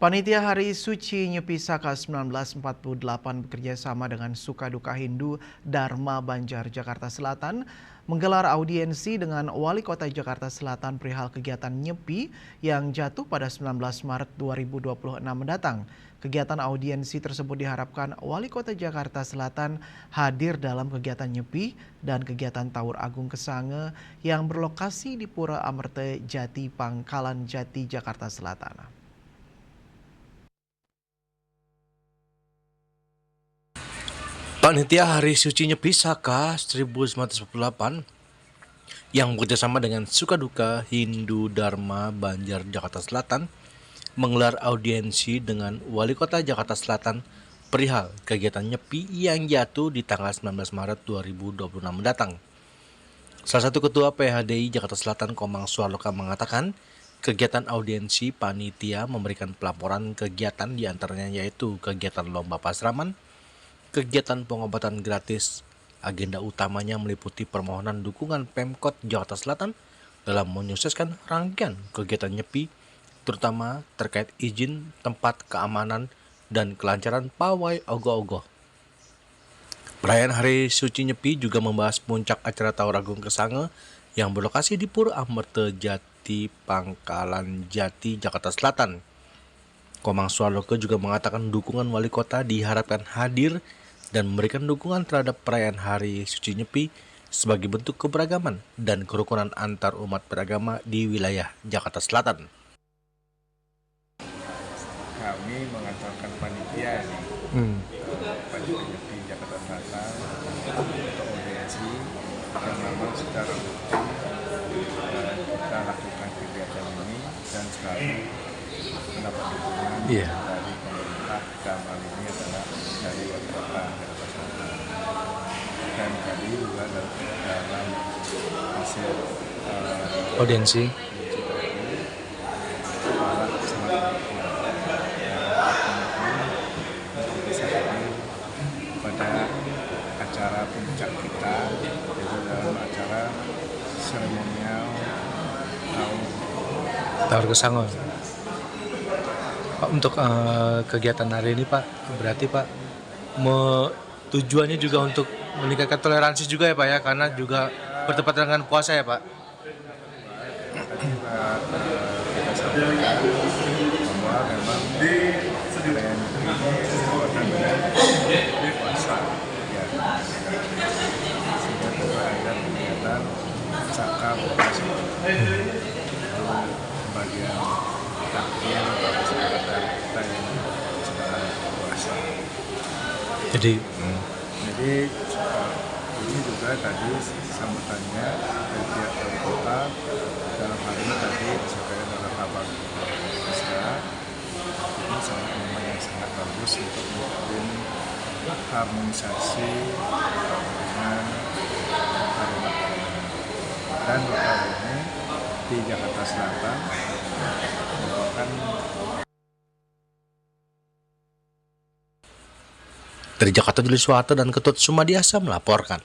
Panitia Hari Suci Nyepi Saka 1948 bekerja sama dengan Sukaduka Hindu Dharma Banjar Jakarta Selatan menggelar audiensi dengan Wali Kota Jakarta Selatan perihal kegiatan Nyepi yang jatuh pada 19 Maret 2026 mendatang. Kegiatan audiensi tersebut diharapkan Wali Kota Jakarta Selatan hadir dalam kegiatan Nyepi dan kegiatan Taur Agung Kesange yang berlokasi di Pura Amerte Jati Pangkalan Jati Jakarta Selatan. Panitia Hari Suci Nyepi Saka 1948 yang bekerjasama dengan Sukaduka Hindu Dharma Banjar Jakarta Selatan menggelar audiensi dengan Wali Kota Jakarta Selatan perihal kegiatan Nyepi yang jatuh di tanggal 19 Maret 2026 mendatang. Salah satu Ketua PHDI Jakarta Selatan Komang Suarloka mengatakan kegiatan audiensi panitia memberikan pelaporan kegiatan diantaranya yaitu kegiatan lomba pasraman, kegiatan pengobatan gratis. Agenda utamanya meliputi permohonan dukungan Pemkot Jakarta Selatan dalam menyukseskan rangkaian kegiatan Nyepi, terutama terkait izin tempat, keamanan, dan kelancaran pawai ogoh-ogoh. Perayaan Hari Suci Nyepi juga membahas puncak acara Taur Agung Kesange yang berlokasi di Pura Amerte Jati Pangkalan Jati Jakarta Selatan. Komang Suarloka juga mengatakan dukungan wali kota diharapkan hadir dan memberikan dukungan terhadap perayaan Hari Suci Nyepi sebagai bentuk keberagaman dan kerukunan antar umat beragama di wilayah Jakarta Selatan. Kami mengantarkan panitia panitia Nyepi Jakarta Selatan untuk audiensi yang memang secara rutin kita lakukan kegiatan ini dan selalu mendapat dukungan dari pemerintah, dalam hal ini adalah dari wali kota Jakarta Selatan. Dan tadi juga dalam hasil Audiensi pada acara puncak kita, yaitu dalam acara seremonial Taur Kesange. Pak, untuk kegiatan hari ini Pak, berarti Pak tujuannya juga untuk meningkatkan toleransi juga ya Pak ya, karena juga bertepatan dengan puasa ya Pak. Kita sampaikan bahwa memang perayaan ini bertepatan dengan puasa, ya, sehingga juga ada kegiatan Saka Puasa itu bagian takdir bagi masyarakat kita yang sedang puasa. Jadi ini juga tadi sambutannya dari pihak wali kota dalam hal ini tadi disampaikan oleh Pak Baska. Ini sangat memang yang sangat bagus untuk membuat harmonisasi dengan antar umat beragama. Dan hari ini di Jakarta Selatan merupakan dari Jakarta, Juli Suharto dan Ketut Sumadiasa melaporkan.